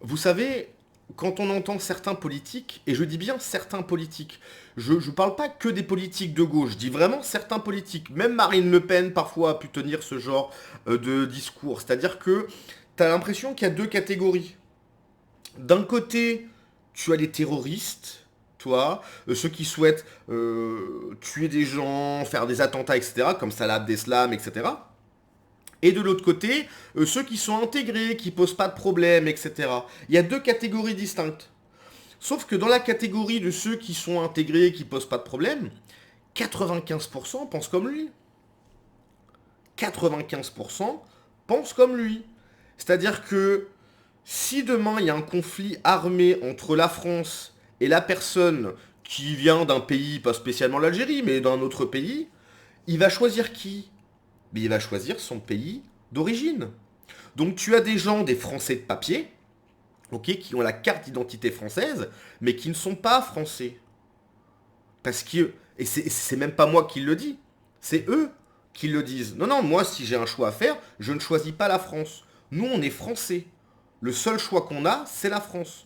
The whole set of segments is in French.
Vous savez, quand on entend certains politiques, et je dis bien certains politiques, je ne parle pas que des politiques de gauche, je dis vraiment certains politiques. Même Marine Le Pen parfois a pu tenir ce genre de discours. C'est-à-dire que tu as l'impression qu'il y a deux catégories. D'un côté, tu as les terroristes, toi, ceux qui souhaitent tuer des gens, faire des attentats, etc., comme Salah Abdeslam, etc. Et de l'autre côté, ceux qui sont intégrés, qui posent pas de problème, etc. Il y a deux catégories distinctes. Sauf que dans la catégorie de ceux qui sont intégrés, qui posent pas de problème, 95% pensent comme lui. 95% pensent comme lui. C'est-à-dire que si demain il y a un conflit armé entre la France et la personne qui vient d'un pays, pas spécialement l'Algérie, mais d'un autre pays, il va choisir qui? Mais il va choisir son pays d'origine. Donc tu as des gens, des Français de papier, ok, qui ont la carte d'identité française, mais qui ne sont pas français. Parce que, et c'est même pas moi qui le dis, c'est eux qui le disent. Non, non, moi si j'ai un choix à faire, je ne choisis pas la France. Nous on est français. Le seul choix qu'on a, c'est la France.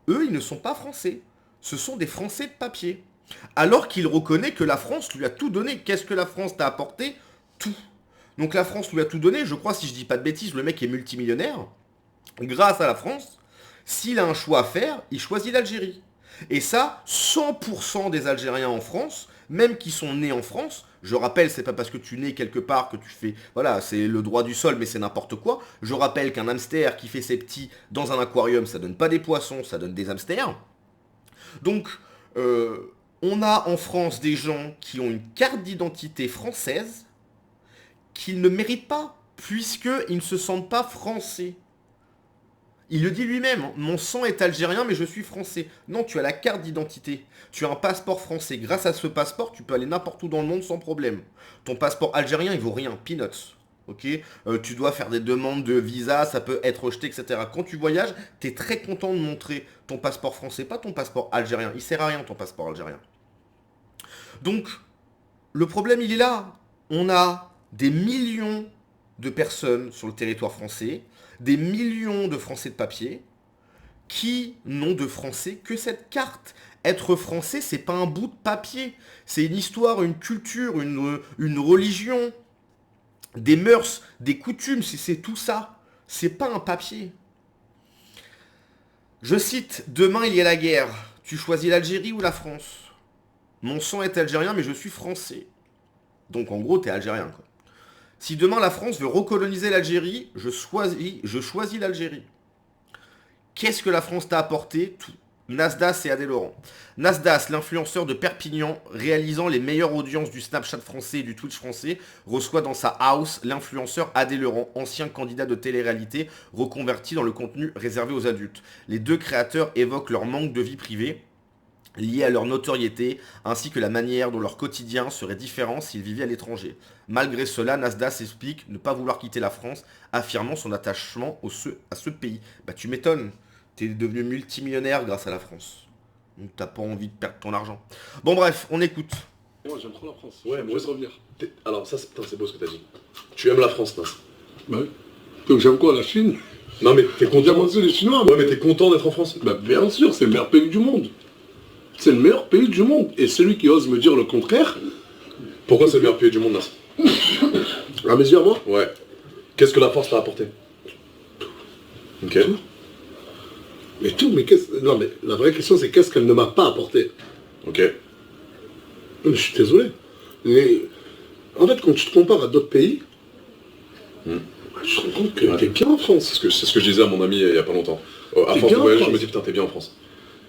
Eux, ils ne sont pas français. Ce sont des Français de papier. Alors qu'il reconnaît que la France lui a tout donné. Qu'est-ce que la France t'a apporté? Tout. Donc la France lui a tout donné, je crois, si je dis pas de bêtises, le mec est multimillionnaire. Grâce à la France, s'il a un choix à faire, il choisit l'Algérie. Et ça, 100% des Algériens en France, même qui sont nés en France, je rappelle, c'est pas parce que tu nais quelque part que tu fais... Voilà, c'est le droit du sol, mais c'est n'importe quoi. Je rappelle qu'un hamster qui fait ses petits dans un aquarium, ça donne pas des poissons, ça donne des hamsters. Donc, on a en France des gens qui ont une carte d'identité française, qu'il ne mérite pas, puisqu'ils ne se sentent pas français. Il le dit lui-même, hein, mon sang est algérien mais je suis français. Non, tu as la carte d'identité, tu as un passeport français. Grâce à ce passeport, tu peux aller n'importe où dans le monde sans problème. Ton passeport algérien, il vaut rien, peanuts. Ok, tu dois faire des demandes de visa, ça peut être rejeté, etc. Quand tu voyages, tu es très content de montrer ton passeport français, pas ton passeport algérien. Il sert à rien ton passeport algérien. Donc, le problème, il est là. On a des millions de personnes sur le territoire français, des millions de Français de papier, qui n'ont de français que cette carte. Être français, c'est pas un bout de papier. C'est une histoire, une culture, une religion, des mœurs, des coutumes, c'est tout ça. C'est pas un papier. Je cite, demain il y a la guerre. Tu choisis l'Algérie ou la France? Mon sang est algérien, mais je suis français. Donc en gros, t'es algérien, quoi. Si demain la France veut recoloniser l'Algérie, je choisis l'Algérie. Qu'est-ce que la France t'a apporté? Tout. Nasdaq et Adé Laurent. Nasdaq, l'influenceur de Perpignan, réalisant les meilleures audiences du Snapchat français et du Twitch français, reçoit dans sa house l'influenceur Adé Laurent, ancien candidat de télé-réalité, reconverti dans le contenu réservé aux adultes. Les deux créateurs évoquent leur manque de vie privée, lié à leur notoriété, ainsi que la manière dont leur quotidien serait différent s'ils vivaient à l'étranger. Malgré cela, Nasdaq explique ne pas vouloir quitter la France, affirmant son attachement à ce pays. Bah tu m'étonnes, t'es devenu multimillionnaire grâce à la France. Donc t'as pas envie de perdre ton argent. Bon bref, on écoute. Moi j'aime trop la France. Ouais, moi je aussi. revenir. Alors ça, putain, c'est beau ce que t'as dit. Tu aimes la France, Nas. Bah oui. Donc j'aime quoi, la Chine? Non mais t'es J'aime content. aussi les Chinois. Ouais, mais t'es content d'être en France. Bah bien sûr, c'est le meilleur pays du monde. C'est le meilleur pays du monde. Et celui qui ose me dire le contraire, Pourquoi c'est le meilleur pays du monde, Nas? à mes yeux, à moi, Ouais. Qu'est-ce que la France t'a apporté? Ok. mais tout, mais qu'est-ce... Non mais la vraie question c'est qu'est-ce qu'elle ne m'a pas apporté? Ok. Je suis désolé. Mais en fait, quand tu te compares à d'autres pays, bah, je te rends compte que Ouais. t'es bien en France. C'est ce que je disais à mon ami il y a pas longtemps. À T'es force de bien en voyager, je France. me dis putain, t'es bien en France.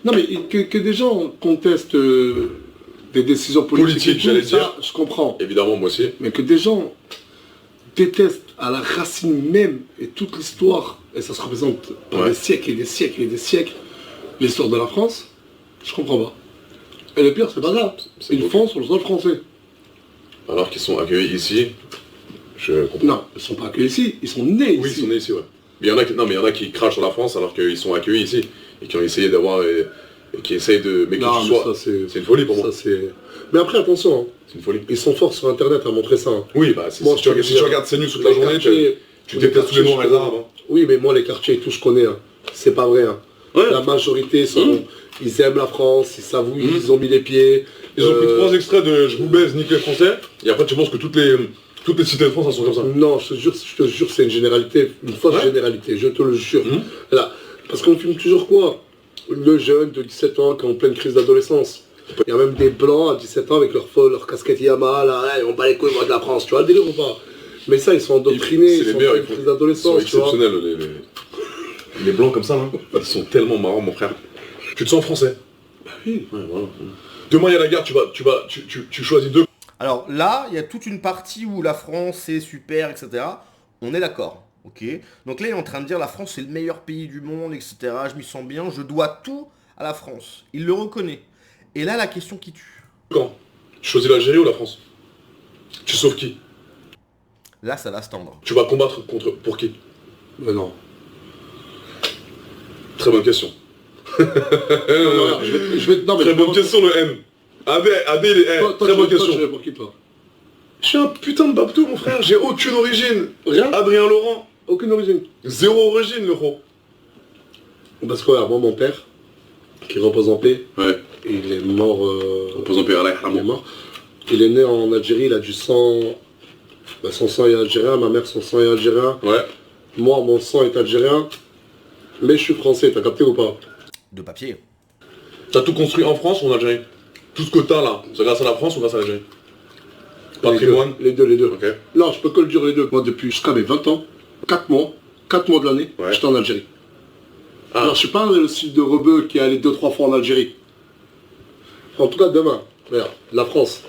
Non mais que des gens contestent des décisions politiques, Politique, et tout, j'allais ça, dire. je comprends. Évidemment, moi aussi. Mais que des gens détestent à la racine même et toute l'histoire, et ça se représente par Ouais. des siècles et des siècles et des siècles, l'histoire de la France, je comprends pas. Et le pire, c'est pas ça. C'est Ils beau. font sur le sol français. Alors qu'ils sont accueillis ici, je comprends. Non, ils sont pas accueillis ici, ils sont nés Oui, ici. ils sont nés ici, ouais. Mais il y en a qui, non, mais il y en a qui crachent sur la France alors qu'ils sont accueillis ici et qui ont essayé d'avoir, et qui essayent de, mais que Non, tu mais sois. ça, c'est une folie pour moi. ça, c'est... Mais après, attention, hein, C'est une folie. ils sont forts sur Internet à montrer ça. Hein. Oui, bah si, Moi, si je tu, peux si dire, tu regardes CNews toute la les journée, quartiers- tu les détestes tous les quartiers, noirs je et les arabes. connais. Oui, mais moi, les quartiers et tout, je connais. Hein. c'est pas vrai. Hein. Ouais. La majorité, ils aiment la France, ils savent où ils ont mis les pieds. Ils ont pris 3 extraits de Je vous baise, nique les Français, et après tu penses que toutes les cités de France, elles sont comme ça. Non, je te jure, c'est une généralité, une fausse généralité, je te le jure. Là, parce qu'on filme toujours quoi? Le jeune de 17 ans qui est en pleine crise d'adolescence. Il y a même des blancs à 17 ans avec leur casquette Yamaha, là, ils vont pas les couilles moi, de la France, tu vois le délire ou pas? Mais ça, ils sont endoctrinés, ils sont en pleine crise d'adolescence, tu vois. Ils sont exceptionnels, les blancs comme ça, là. Ils sont tellement marrants, mon frère. Tu te sens français? Bah oui, ouais, voilà. Demain, il y a la guerre, tu choisis 2. Alors là, il y a toute une partie où la France c'est super, etc. On est d'accord, ok. Donc là, il est en train de dire la France c'est le meilleur pays du monde, etc. Je m'y sens bien, je dois tout à la France. Il le reconnaît. Et là, la question qui tue. Quand tu choisis l'Algérie ou la France? Tu sauves qui? Là, ça va se tendre. Tu vas combattre pour qui? Non. Très bonne question. Très bonne question, le M. AD, il est très bonne question. Pour qui, toi? Je suis un putain de babtou, mon frère, j'ai aucune origine. Rien. Adrien Laurent, Aucune origine. 0 origine, le gros. Parce que regarde, moi, mon père, qui repose en paix, Ouais. il est mort. Repose en paix, Allah Il est mort. Il est né en Algérie, il a du sang. Son sang est algérien, ma mère, son sang est algérien. Ouais. Moi, mon sang est algérien. Mais je suis français, t'as capté ou pas? De papier. T'as tout construit en France ou en Algérie? Tout ce que t'as là, c'est grâce à la France ou grâce à l'Algérie? Patrimoine? Les deux. Ok. Non, je peux que le dire les deux. Moi, depuis jusqu'à mes 20 ans, 4 mois de l'année, Ouais. j'étais en Algérie. Ah. Alors, je suis pas le style de rebeu qui est allé 2-3 fois en Algérie. En tout cas, demain, regarde, la France,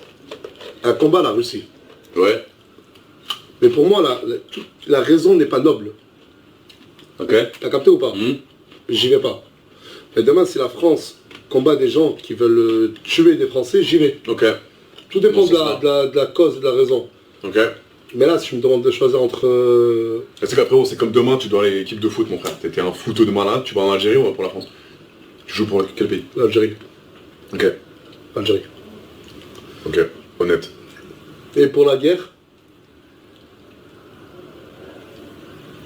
un combat la Russie. Ouais. Mais pour moi, la raison n'est pas noble. Ok. T'as capté ou pas? J'y vais pas. Mais demain, si la France combat des gens qui veulent tuer des Français, j'y vais. Ok. Tout dépend Non, de la cause et de la raison. Ok. Mais là, si tu me demandes de choisir entre... C'est qu'après, c'est comme demain, tu dois aller à l'équipe de foot, mon frère. T'étais un footeux de malade, tu vas en Algérie ou pour la France? Tu joues pour quel pays? l'Algérie. Ok. Algérie. Ok. Honnête. Et pour la guerre,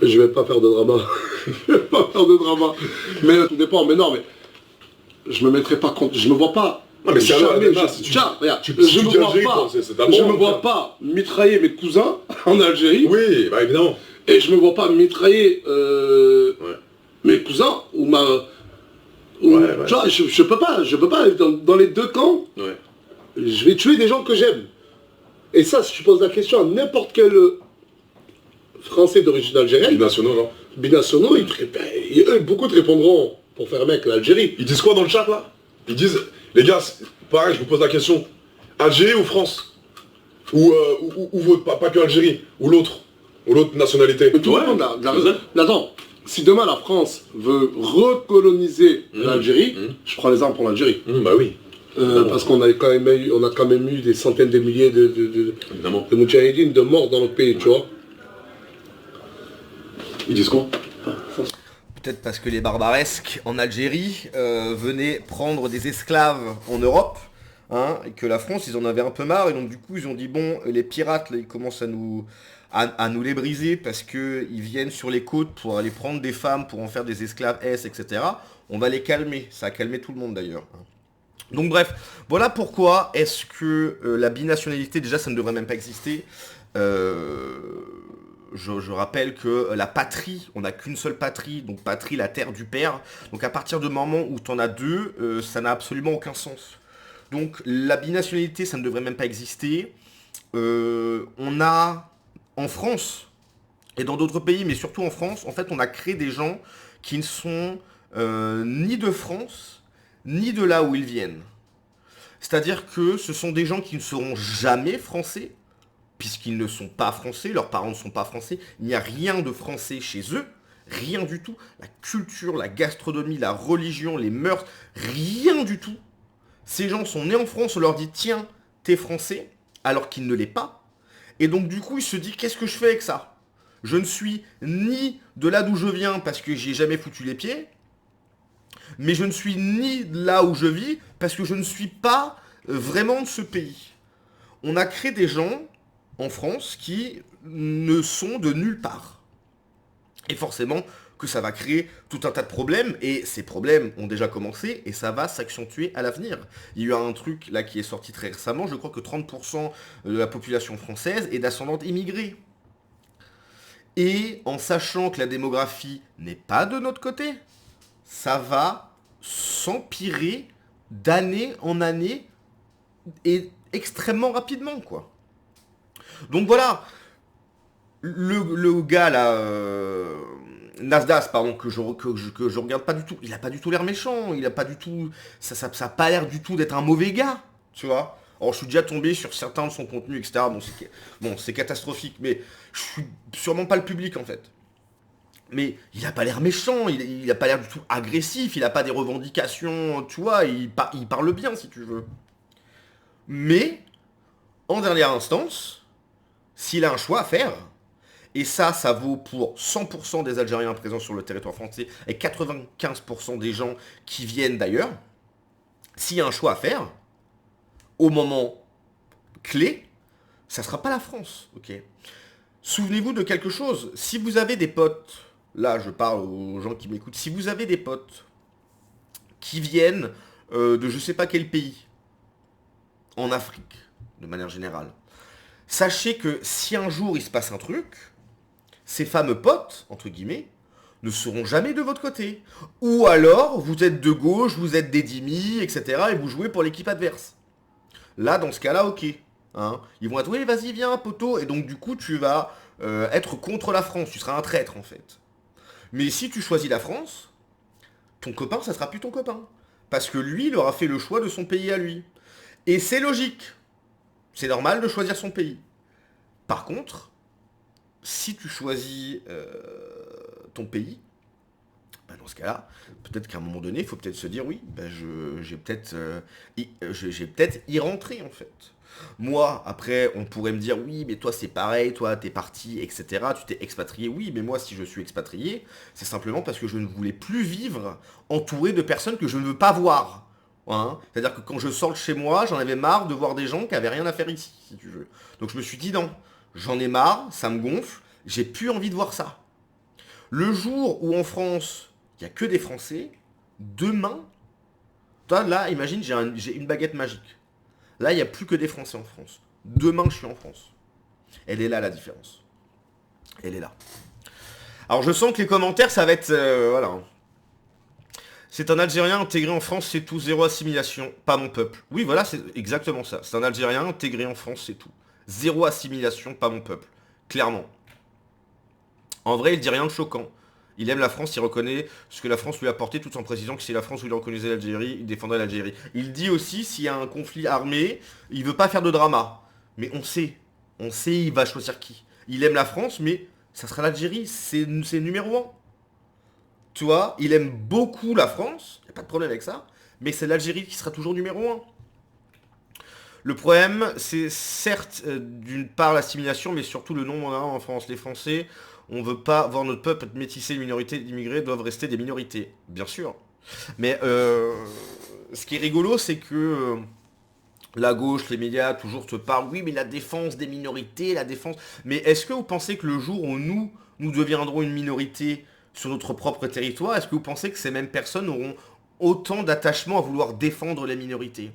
je vais pas faire de drama. Je vais pas faire de drama. Mais tout dépend. Mais non, mais je me mettrai pas contre. Je me vois pas. Non, mais c'est jamais. Tiens, Regarde, tu je me dis vois Algérie, pas. quoi, c'est Je d'abord, me vois pas mitrailler mes cousins en Algérie. Oui, bah évidemment. Et je me vois pas mitrailler mes cousins ou ma. Ouais. Tu vois, je peux pas. Dans les deux camps, Ouais. je vais tuer des gens que j'aime. Et ça, si tu poses la question à n'importe quel Français d'origine algérienne, Binationaux, non? binationaux, eux, beaucoup te répondront pour faire mec l'Algérie. Ils disent quoi dans le chat là? Ils disent, les gars, pareil, je vous pose la question, Algérie ou France? Ou votre, pas que Algérie, ou l'autre nationalité? Mais tout le monde, attends, si demain la France veut recoloniser l'Algérie, je prends les armes pour l'Algérie. Bah oui. Parce qu'on a quand même eu des centaines de milliers de moudjahidines, de morts dans notre pays, tu vois. Ils disent quoi? Peut-être parce que les barbaresques en Algérie venaient prendre des esclaves en Europe, hein, et que la France, ils en avaient un peu marre, et donc du coup, ils ont dit, bon, les pirates, là, ils commencent à nous les briser, parce qu'ils viennent sur les côtes pour aller prendre des femmes, pour en faire des esclaves etc. On va les calmer, ça a calmé tout le monde d'ailleurs. Donc bref, voilà pourquoi est-ce que la binationalité, déjà, ça ne devrait même pas exister. Je rappelle que la patrie, on n'a qu'une seule patrie, donc patrie, la terre du père. Donc à partir du moment où tu en as deux, ça n'a absolument aucun sens. Donc la binationalité, ça ne devrait même pas exister. On a, en France, et dans d'autres pays, mais surtout en France, en fait, on a créé des gens qui ne sont ni de France, ni de là où ils viennent. C'est-à-dire que ce sont des gens qui ne seront jamais français, puisqu'ils ne sont pas français, leurs parents ne sont pas français, il n'y a rien de français chez eux, rien du tout. La culture, la gastronomie, la religion, les mœurs, rien du tout. Ces gens sont nés en France, on leur dit tiens, t'es français, alors qu'il ne l'est pas. Et donc du coup, il se dit qu'est-ce que je fais avec ça? Je ne suis ni de là d'où je viens parce que j'y ai jamais foutu les pieds, mais je ne suis ni là où je vis parce que je ne suis pas vraiment de ce pays. On a créé des gens en France qui ne sont de nulle part. Et forcément, que ça va créer tout un tas de problèmes, et ces problèmes ont déjà commencé, et ça va s'accentuer à l'avenir. Il y a eu un truc là qui est sorti très récemment, je crois que 30% de la population française est d'ascendante immigrée. Et en sachant que la démographie n'est pas de notre côté, ça va s'empirer d'année en année, et extrêmement rapidement, quoi. Donc voilà, le gars là, Nasdaq, pardon, que je regarde pas du tout, il a pas du tout l'air méchant, il a pas du tout, ça a pas l'air du tout d'être un mauvais gars, tu vois. Alors je suis déjà tombé sur certains de son contenu, etc. Bon, c'est catastrophique, mais je suis sûrement pas le public en fait. Mais il a pas l'air méchant, il a pas l'air du tout agressif, il a pas des revendications, tu vois, il parle bien si tu veux. Mais, en dernière instance, s'il a un choix à faire, et ça vaut pour 100% des Algériens présents sur le territoire français et 95% des gens qui viennent d'ailleurs, s'il y a un choix à faire, au moment clé, ça sera pas la France, ok. Souvenez-vous de quelque chose, si vous avez des potes, là je parle aux gens qui m'écoutent, si vous avez des potes qui viennent de je sais pas quel pays, en Afrique, de manière générale, sachez que si un jour il se passe un truc, ces fameux potes, entre guillemets, ne seront jamais de votre côté. Ou alors, vous êtes de gauche, vous êtes des dhimmis, etc. et vous jouez pour l'équipe adverse. Là, dans ce cas-là, ok. Hein, ils vont être, oui, vas-y, viens, poteau. Et donc, du coup, tu vas être contre la France. Tu seras un traître, en fait. Mais si tu choisis la France, ton copain, ça sera plus ton copain. Parce que lui, il aura fait le choix de son pays à lui. Et c'est logique. C'est normal de choisir son pays. Par contre, si tu choisis ton pays, bah dans ce cas-là, peut-être qu'à un moment donné, il faut peut-être se dire, oui, bah j'ai peut-être y rentrer, en fait. Moi, après, on pourrait me dire, oui, mais toi, c'est pareil, toi, t'es parti, etc., tu t'es expatrié. Oui, mais moi, si je suis expatrié, c'est simplement parce que je ne voulais plus vivre entouré de personnes que je ne veux pas voir. Hein, c'est-à-dire que quand je sors de chez moi, j'en avais marre de voir des gens qui avaient rien à faire ici, si tu veux. Donc je me suis dit, non, j'en ai marre, ça me gonfle, j'ai plus envie de voir ça. Le jour où en France, il n'y a que des Français, demain, toi là, imagine, j'ai une baguette magique. Là, il n'y a plus que des Français en France. Demain, je suis en France. Elle est là, la différence. Elle est là. Alors, je sens que les commentaires, ça va être... voilà. C'est un Algérien intégré en France, c'est tout. Zéro assimilation, pas mon peuple. Oui, voilà, c'est exactement ça. C'est un Algérien intégré en France, c'est tout. Zéro assimilation, pas mon peuple. Clairement. En vrai, il dit rien de choquant. Il aime la France, il reconnaît ce que la France lui a apporté, tout en précisant que si la France voulait reconnaître l'Algérie, il défendrait l'Algérie. Il dit aussi, s'il y a un conflit armé, il veut pas faire de drama. Mais on sait, il va choisir qui. Il aime la France, mais ça sera l'Algérie, c'est numéro 1. Tu vois, il aime beaucoup la France, il n'y a pas de problème avec ça, mais c'est l'Algérie qui sera toujours numéro 1. Le problème, c'est certes, d'une part, l'assimilation, mais surtout le nombre en France. Les Français, on veut pas voir notre peuple métissé, les minorités d'immigrés doivent rester des minorités, bien sûr. Mais ce qui est rigolo, c'est que la gauche, les médias, toujours te parlent, oui, mais la défense des minorités, la défense... Mais est-ce que vous pensez que le jour où nous deviendrons une minorité sur notre propre territoire, est-ce que vous pensez que ces mêmes personnes auront autant d'attachement à vouloir défendre les minorités?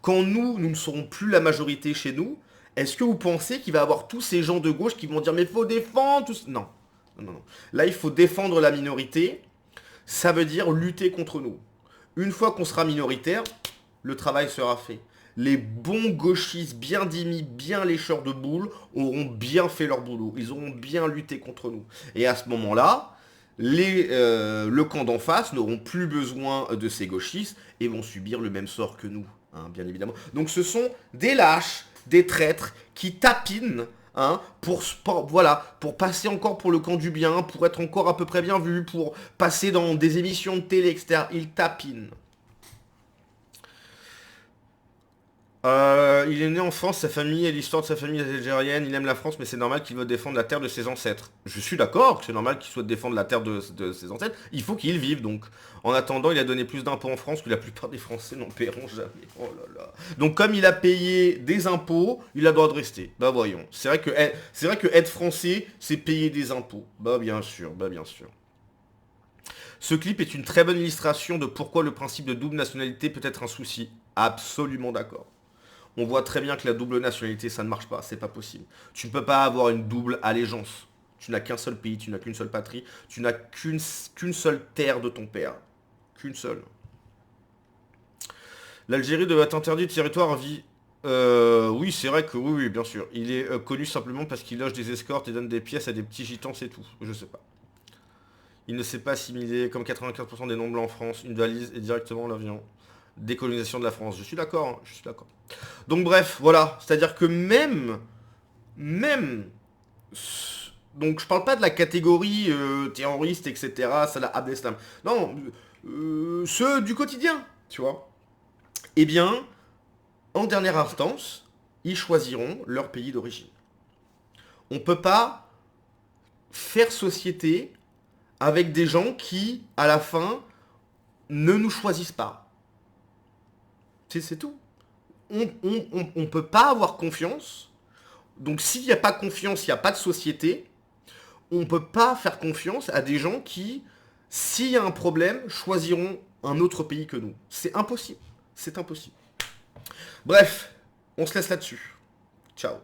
Quand nous ne serons plus la majorité chez nous, est-ce que vous pensez qu'il va y avoir tous ces gens de gauche qui vont dire mais faut défendre tout... Non. Là, il faut défendre la minorité. Ça veut dire lutter contre nous. Une fois qu'on sera minoritaire, le travail sera fait. Les bons gauchistes, bien dhimmis, bien lécheurs de boules, auront bien fait leur boulot. Ils auront bien lutté contre nous. Et à ce moment-là, le camp d'en face n'auront plus besoin de ces gauchistes et vont subir le même sort que nous, hein, bien évidemment. Donc ce sont des lâches, des traîtres qui tapinent, hein, pour passer encore pour le camp du bien, pour être encore à peu près bien vu, pour passer dans des émissions de télé, etc. Ils tapinent. Il est né en France, sa famille et l'histoire de sa famille est algérienne, il aime la France, mais c'est normal qu'il veut défendre la terre de ses ancêtres. Je suis d'accord que c'est normal qu'il souhaite défendre la terre de ses ancêtres, il faut qu'il vive donc. En attendant, il a donné plus d'impôts en France que la plupart des Français n'en paieront jamais. Oh là là. Donc comme il a payé des impôts, il a le droit de rester. Bah voyons. C'est vrai que être français, c'est payer des impôts. Bah bien sûr, bah bien sûr. Ce clip est une très bonne illustration de pourquoi le principe de double nationalité peut être un souci. Absolument d'accord. On voit très bien que la double nationalité, ça ne marche pas, c'est pas possible. Tu ne peux pas avoir une double allégeance. Tu n'as qu'un seul pays, tu n'as qu'une seule patrie, tu n'as qu'une seule terre de ton père. Qu'une seule. L'Algérie devait être interdit de territoire à vie. Oui, c'est vrai que oui, bien sûr. Il est connu simplement parce qu'il loge des escortes et donne des pièces à des petits gitans, c'est tout. Je sais pas. Il ne s'est pas assimilé, comme 95% des non-blancs en France, une valise et directement l'avion. Décolonisation de la France. Je suis d'accord, hein, je suis d'accord. Donc bref, voilà. C'est-à-dire que même... Donc je parle pas de la catégorie terroriste, etc. Salah Abdeslam. Non, ceux du quotidien, tu vois. Eh bien, en dernière instance, ils choisiront leur pays d'origine. On peut pas faire société avec des gens qui, à la fin, ne nous choisissent pas. C'est tout. On peut pas avoir confiance. Donc s'il n'y a pas confiance, il n'y a pas de société. On peut pas faire confiance à des gens qui, s'il y a un problème, choisiront un autre pays que nous. C'est impossible. C'est impossible. Bref, on se laisse là-dessus. Ciao.